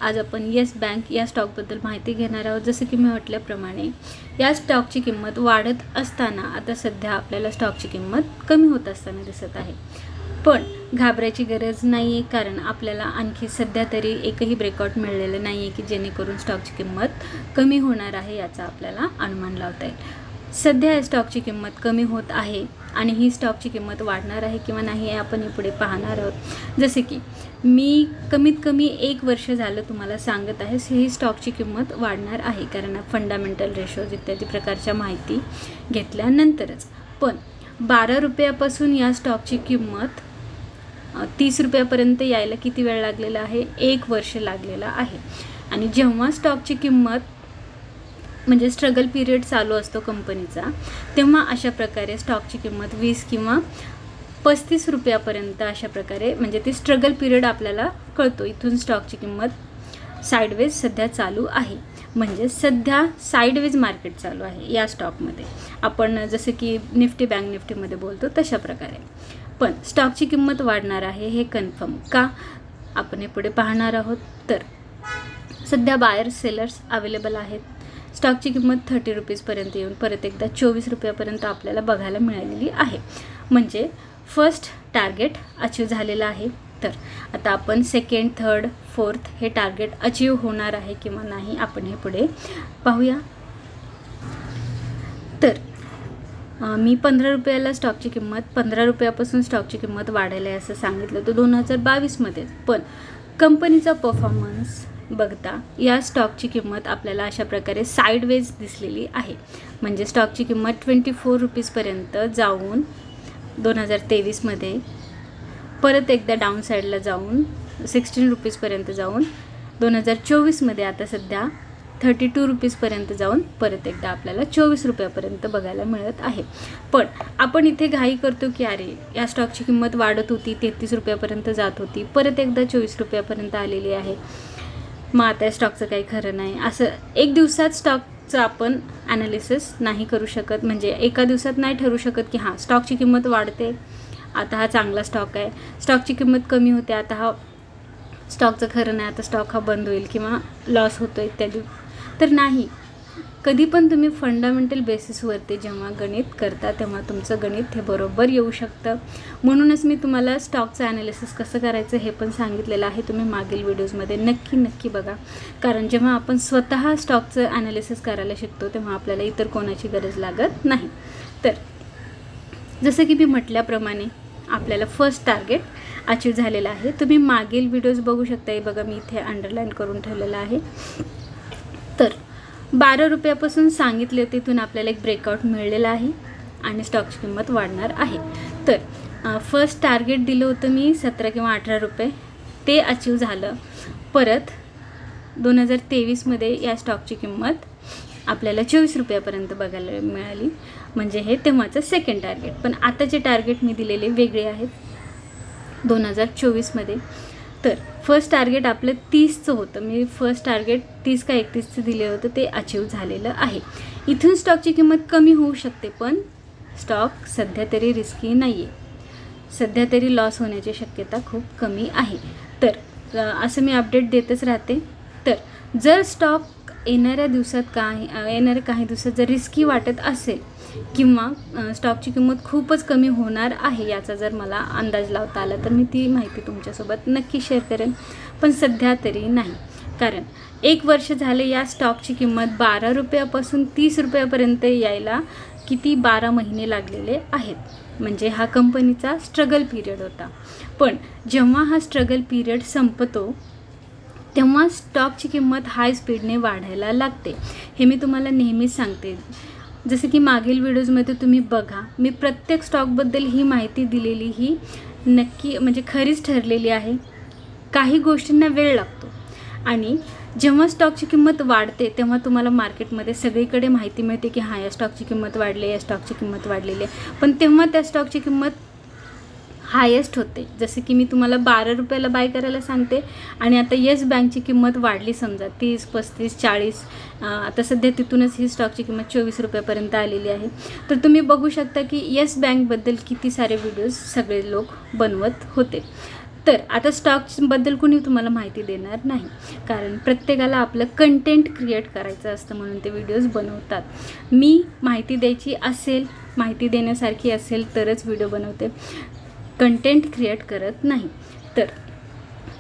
आज आपण yes bank या स्टॉकबद्दल माहिती घेणार आहोत। जसे की मी म्हटल्याप्रमाणे या स्टॉकची किंमत वाढत असताना आता सध्या आपल्याला स्टॉकची किंमत कमी होत असताना दिसत आहे। पण घाबरायची गरज नाही आहे, कारण आपल्याला आणखी सध्या तरी एकही ब्रेकआउट मिळालेलं नाही आहे की जेणेकरून स्टॉकची किंमत कमी होणार आहे याचा आपल्याला अनुमान लावता येईल। सध्या या स्टॉकची किंमत कमी होत आहे आणि ही स्टॉकची किंमत वाढणार आहे किंवा नाही हे आपण पुढे पाहणार आहोत। जसे की मी कमीत कमी 1 वर्ष झालं तुम्हाला सांगत आहे ही स्टॉकची किंमत वाढणार आहे, कारण फंडामेंटल रेशोज इत्यादी प्रकारच्या माहिती घेतल्यानंतरच। पण 12 रुपयापासून या स्टॉकची किंमत 30 रुपयापर्यंत यायला किती वेळ लागलेला आहे? 1 वर्ष लागलेला आहे। आणि जेव्हा स्टॉकची किंमत म्हणजे स्ट्रगल पिरियड चालू असतो कंपनीचा, तेव्हा अशा प्रकारे स्टॉकची किंमत 20 किंवा 35 रुपयापर्यंत अशा प्रकारे म्हणजे ती स्ट्रगल पिरियड आपल्याला कळतो। इथून स्टॉकची किंमत साइडवेज सध्या चालू आहे, म्हणजे सध्या साइडवेज मार्केट चालू आहे या स्टॉकमध्ये। आपण जसे की निफ्टी बँक निफ्टीमध्ये बोलतो तशा प्रकारे। पण स्टॉकची किंमत वाढणार आहे हे कन्फर्म का आपण हे पुढे पाहणार आहोत। तर सध्या बायर्स सेलर्स अवेलेबल आहेत। स्टॉकची किंमत 30 रुपीजपर्यंत येऊन परत एकदा 24 रुपयापर्यंत आपल्याला बघायला मिळालेली आहे, म्हणजे फर्स्ट टार्गेट अचीव झालेला आहे। तर आता आपण सेकंड, थर्ड, फोर्थ हे टार्गेट अचीव होणार आहे किंवा नाही आपण हे पुढे पाहूया। तर मी 15 रुपयाला स्टॉकची किंमत 15 रुपयापासून स्टॉकची किंमत वाढायला आहे असं सांगितलं तर 2022 मध्ये। पण कंपनीचा परफॉर्मन्स बघता या स्टॉकची किंमत आपल्याला अशा प्रकारे साइडवेज दिसलेली आहे, म्हणजे स्टॉकची किंमत 24 रुपीजपर्यंत जाऊन 2023 मध्ये परत एकदा डाऊन साईडला जाऊन 16 रुपीजपर्यंत जाऊन 2024 मध्ये आता सध्या 32 रुपीजपर्यंत जाऊन परत एकदा आपल्याला 24 रुपयापर्यंत बघायला मिळत आहे। पण आपण इथे घाई करतो की अरे या स्टॉकची किंमत वाढत होती, 33 रुपयापर्यंत जात होती, परत एकदा 24 रुपयापर्यंत आलेली आहे, मग आता स्टॉकचं काही खरं नाही। असं एक दिवसात स्टॉकचं आपण ॲनालिसिस नाही करू शकत, म्हणजे एका दिवसात नाही ठरू शकत की हां स्टॉकची किंमत वाढते आता हा चांगला स्टॉक आहे, स्टॉकची किंमत कमी होते आता हा स्टॉकचं खरं नाही, आता स्टॉक हा बंद होईल किंवा लॉस होतो इत्यादी। तर नाही, कधी पण तुम्ही फंडामेंटल बेसिसवरती जेव्हा गणित करता तेव्हा तुमचं गणित हे बरोबर येऊ शकतं। म्हणूनच मी तुम्हाला स्टॉकचं ॲनालिसिस कसं करायचं हे पण सांगितलेलं आहे, तुम्ही मागील व्हिडिओजमध्ये नक्की बघा। कारण जेव्हा आपण स्वतः स्टॉकचं ॲनालिसिस करायला शिकतो तेव्हा आपल्याला इतर कोणाची गरज लागत नाही। तर जसं की मी म्हटल्याप्रमाणे आपल्याला फर्स्ट टार्गेट अचीव झालेलं आहे। तुम्ही मागील व्हिडिओज बघू शकता, हे बघा मी इथे अंडरलाईन करून ठेवलेलं आहे। तर 12 रुपयापासून सांगितले तिथून आपल्याला एक ब्रेकआउट मिळलेला आहे आणि स्टॉकची किंमत वाढणार आहे। तर फर्स्ट टार्गेट दिलं होतं मी 17 किंवा 18 रुपये, ते अचीव झालं। परत 2023 मध्ये या स्टॉकची किंमत आपल्याला 24 रुपयापर्यंत बघायला मिळाली, म्हणजे हे तेव्हाचं सेकंड टार्गेट। पण आताचे टार्गेट मी दिलेले वेगळे आहेत 2024 मध्ये। तर फर्स्ट टार्गेट आपलं 30चं होतं, मी फर्स्ट टार्गेट 30 का 31चं दिले होतं, ते अचीव झालेलं आहे। इथून स्टॉकची किंमत कमी होऊ शकते, पण स्टॉक सध्या तरी रिस्की नाही आहे, सध्या तरी लॉस होण्याची शक्यता खूप कमी आहे। तर असं मी अपडेट देतच राहते। तर जर स्टॉक येणाऱ्या काही दिवसात जर रिस्की वाटत असेल किंवा स्टॉकची किंमत खूपच कमी होणार आहे याचा जर मला अंदाज लावता आला तर मी ती माहिती तुमच्यासोबत नक्की शेअर करेन, पण सध्या तरी नाही। कारण 1 वर्ष झाले या स्टॉकची किंमत 12 रुपयापासून 30 रुपयापर्यंत यायला किती 12 महिने लागलेले आहेत, म्हणजे हा कंपनीचा स्ट्रगल पिरियड होता। पण जेव्हा हा स्ट्रगल पिरियड संपतो तेव्हा स्टॉकची किंमत हाय स्पीडने वाढायला लागते, हे मी तुम्हाला नेहमीच सांगते। जसे की मागील व्हिडिओजमध्ये तुम्ही बघा, मी प्रत्येक स्टॉकबद्दल ही माहिती दिलेली ही नक्की म्हणजे खरीच ठरलेली आहे। काही गोष्टींना वेळ लागतो आणि जेव्हा स्टॉकची किंमत वाढते तेव्हा तुम्हाला मार्केटमध्ये सगळीकडे माहिती मिळते की हां या स्टॉकची किंमत वाढली आहे, या स्टॉकची किंमत वाढलेली आहे, पण तेव्हा त्या स्टॉकची किंमत हायेस्ट होते। जसे की मी तुम्हाला 12 रुपयाला बाय करायला सांगते आणि आता येस बँकची किंमत वाढली समजा 30, 35, 40, आता सध्या तिथूनच ही स्टॉकची किंमत 24 रुपयापर्यंत आलेली आहे। तर तुम्ही बघू शकता की येस बँकबद्दल किती सारे व्हिडिओज सगळे लोक बनवत होते। तर आता स्टॉक्सबद्दल कुणी तुम्हाला माहिती देणार नाही, कारण प्रत्येकाला आपलं कंटेंट क्रिएट करायचं असतं म्हणून ते व्हिडिओज बनवतात. मी माहिती द्यायची असेल, माहिती देण्यासारखी असेल तरच व्हिडिओ बनवते, कंटेंट क्रिएट करत नाही. तर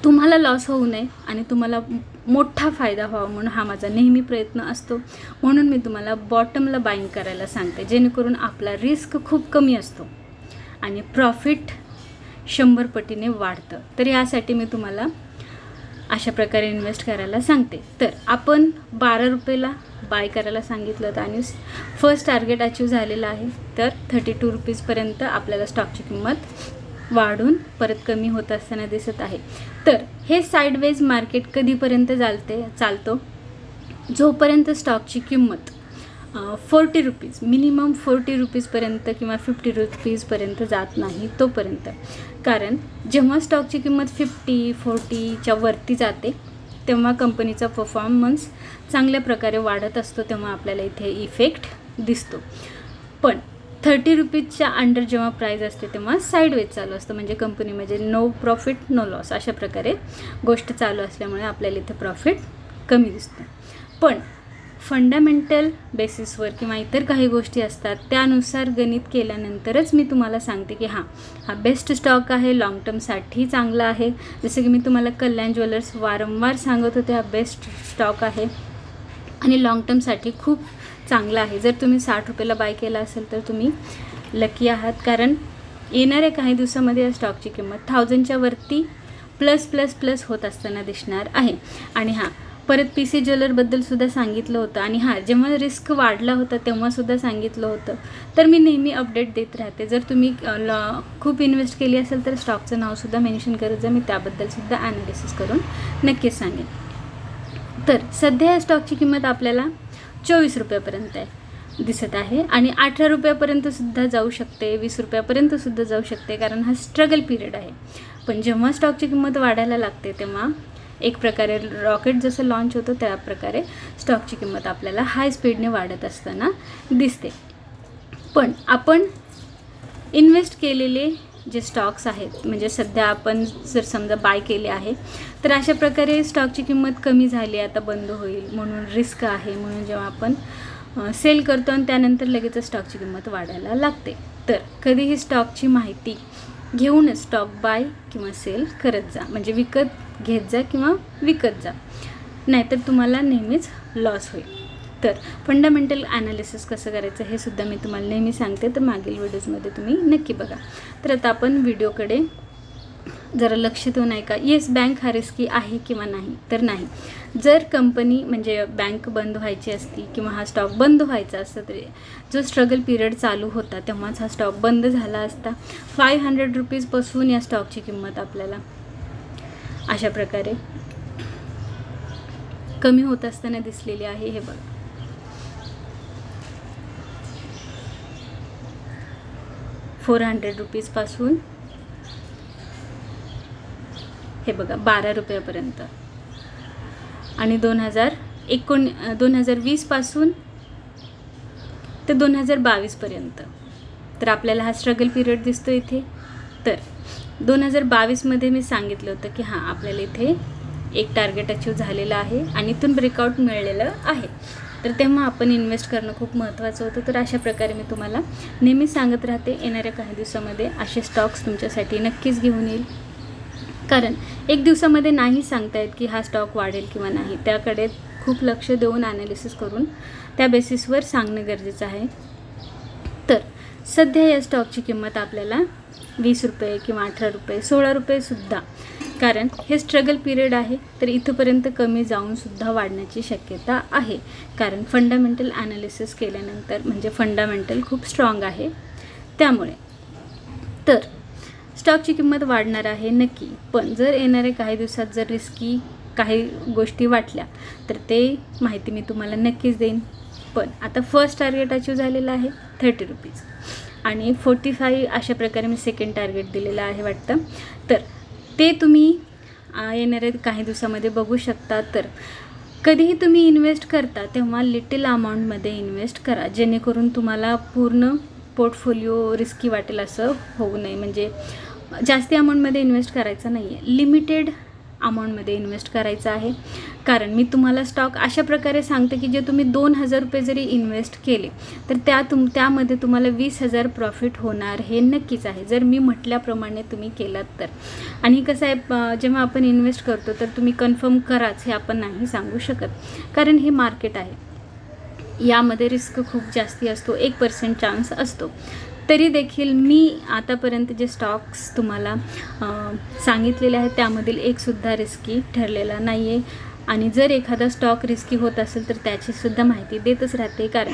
तुम्हाला लॉस होऊ नये आणि तुम्हाला मोठा फायदा व्हावा म्हणून हा माझा नेहमी प्रयत्न असतो. म्हणून मी तुम्हाला बॉटमला बाईंग करायला सांगते, जेणेकरून आपला रिस्क खूप कमी असतो आणि प्रॉफिट 100 पटीने वाढतं. तर यासाठी मी तुम्हाला अशा प्रकारे इन्व्हेस्ट करायला सांगते. तर आपण 12 रुपयाला बाय करायला सांगितलं होतं आणि फर्स्ट टार्गेट अचीव झालेलं आहे. तर 32 रुपीजपर्यंत आपल्याला स्टॉकची किंमत वाढून परत कमी होत असताना दिसत आहे. तर हे साईडवेज मार्केट कधीपर्यंत चालतो, जोपर्यंत स्टॉकची किंमत 40 रुपीज, मिनिमम 40 रुपीजपर्यंत किंवा 50 रुपीजपर्यंत जात नाही तोपर्यंत. कारण जेव्हा स्टॉकची किंमत 40च्या वरती जाते तेव्हा कंपनीचा परफॉर्मन्स चांगल्या प्रकारे वाढत असतो, तेव्हा आपल्याला इथे इफेक्ट दिसतो. पण 30 रुपीजच्या अंडर जेव्हा प्राईज असते तेव्हा साईडवेज चालू असतं, म्हणजे कंपनी म्हणजे नो प्रॉफिट नो लॉस अशा प्रकारे गोष्ट चालू असल्यामुळे आपल्याला इथे प्रॉफिट कमी दिसतं. पण फंडामेंटल बेसिसवर किंवा इतर काही गोष्टी असतात त्यानुसार गणित केल्यानंतरच मी तुम्हाला सांगते की हा बेस्ट स्टॉक आहे, लॉंग टर्मसाठी चांगला आहे. जसं की मी तुम्हाला कल्याण ज्वेलर्स वारंवार सांगत होते, हा बेस्ट स्टॉक आहे आणि लॉंग टर्मसाठी खूप चांगला आहे. जर तुम्ही 60 रुपयाला बाय केला असेल तर तुम्ही लकी आहात, कारण येणाऱ्या काही दिवसामध्ये या स्टॉकची किंमत 1000च्या वरती प्लस होत असताना दिसणार आहे. आणि परत PC ज्वेलरबद्दल सुद्धा सांगितलं होतं आणि जेव्हा रिस्क वाढला होता तेव्हासुद्धा सांगितलं होतं. तर मी नेहमी अपडेट देत राहते. जर तुम्ही खूप इन्व्हेस्ट केली असेल तर स्टॉकचं नावसुद्धा मेन्शन करत जा, मी त्याबद्दलसुद्धा ॲनालिसिस करून नक्कीच सांगेन. तर सध्या या स्टॉकची किंमत आपल्याला 24 रुपयापर्यंत दिसत आहे आणि 18 रुपयापर्यंतसुद्धा जाऊ शकते, 20 रुपयापर्यंतसुद्धा जाऊ शकते, कारण हा स्ट्रगल पिरियड आहे. पण जेव्हा स्टॉकची किंमत वाढायला लागते तेव्हा एक प्रकारे रॉकेट जसं लॉन्च होतं त्याप्रकारे स्टॉकची किंमत आपल्याला हाय स्पीडने वाढत असताना दिसते. पण आपण इन्व्हेस्ट केलेले जे स्टॉक्स आहेत, म्हणजे सध्या आपण जर समजा बाय केले आहे तर अशा प्रकारे स्टॉकची किंमत कमी झाली, आता बंद होईल म्हणून रिस्क आहे, म्हणून जेव्हा आपण सेल करतो आणि त्यानंतर लगेच स्टॉकची किंमत वाढायला लागते. तर कधीही स्टॉकची माहिती घेऊनच स्टॉक बाय किंवा सेल करत जा, म्हणजे विकत घेत जा किंवा विकत जा, नाहीतर तुम्हाला नेहमीच लॉस होईल. तर फंडामेंटल ॲनालिसिस कसं करायचं हे सुद्धा मी तुम्हाला नेहमी सांगते, तर मागील व्हिडिओजमध्ये तुम्ही नक्की बघा. तर आता आपण व्हिडिओकडे जरा लक्ष देऊन ऐका. येस, बँक हा रिस्की आहे किंवा नाही, तर नाही. जर कंपनी म्हणजे बँक बंद व्हायची असती किंवा हा स्टॉक बंद व्हायचा असता तरी जो स्ट्रगल पिरियड चालू होता तेव्हाच हा स्टॉक बंद झाला असता. 500 रुपीजपासून या स्टॉकची किंमत आपल्याला अशा प्रकारे कमी होत असताना दिसलेली आहे. हे बघा, 400 रुपीजपासून हे बघा 12 रुपयापर्यंत आणि 2020 पासून ते 2022 पर्यंत. तर आपल्याला हा स्ट्रगल पिरियड दिसतो इथे. तर 2022 मध्ये मी सांगितलं होतं की आपल्याला इथे एक टार्गेट अचीव झालेलं आहे आणि इथून ब्रेकआउट मिळालेलं आहे. तर तेव्हा आपण इन्व्हेस्ट करणं खूप महत्त्वाचं होतं. तर अशा प्रकारे मी तुम्हाला नेहमी सांगत राहते, येणाऱ्या काही दिवसामध्ये असे स्टॉक्स तुमच्यासाठी नक्कीच घेऊन येईल. कारण एक दिवसामध्ये नाही सांगता येत की हा स्टॉक वाढेल किंवा नाही, त्याकडे खूप लक्ष देऊन ॲनालिसिस करून त्या बेसिसवर सांगणं गरजेचं आहे. तर सध्या या स्टॉकची किंमत आपल्याला 20 रुपये किंवा 18 रुपये 16 रुपयेसुद्धा, कारण हे स्ट्रगल पिरियड आहे, तर इथंपर्यंत कमी जाऊनसुद्धा वाढण्याची शक्यता आहे. कारण फंडामेंटल ॲनालिसिस केल्यानंतर म्हणजे फंडामेंटल खूप स्ट्रॉंग आहे त्यामुळे. तर स्टॉकची किंमत वाढणार आहे नक्की, पण जर येणाऱ्या काही दिवसात जर रिस्की काही गोष्टी वाटल्या तर ते माहिती मी तुम्हाला नक्कीच देईन. पण आता फर्स्ट टार्गेट अचीव झालेलं आहे 30 रुपीज आणि 45 अशा प्रकारे मी सेकंड टार्गेट दिलेलं आहे वाटतं. तर ते तुम्ही येणाऱ्या काही दिवसामध्ये बघू शकता. तर कधीही तुम्ही इन्व्हेस्ट करता तेव्हा लिटिल अमाऊंटमध्ये इन्व्हेस्ट करा, जेणेकरून तुम्हाला पूर्ण पोर्टफोलिओ रिस्की वाटेल असं होऊ नये. म्हणजे जास्ती अमाऊंटमध्ये इन्व्हेस्ट करायचा नाही आहे, लिमिटेड अमाऊंटमध्ये इन्व्हेस्ट करायचं आहे. कारण मी तुम्हाला स्टॉक अशा प्रकारे सांगते की जे तुम्ही 2,000 रुपये जरी इन्व्हेस्ट केले तर त्यामध्ये तुम्हाला 20,000 प्रॉफिट होणार हे नक्कीच आहे, जर मी म्हटल्याप्रमाणे तुम्ही केलात तर. आणि कसं आहे, जेव्हा आपण इन्व्हेस्ट करतो तर तुम्ही कन्फर्म कराच हे आपण नाही सांगू शकत, कारण हे मार्केट आहे, यामध्ये रिस्क खूप जास्ती असतो, 1% चान्स असतो. तरी देखील मी आतापर्यंत जे स्टॉक्स तुम्हाला सांगितलेले आहेत त्यामधील एकसुद्धा रिस्की ठरलेला नाही आहे. आणि जर एखादा स्टॉक रिस्की होत असेल तर त्याचीसुद्धा माहिती देतच राहते, कारण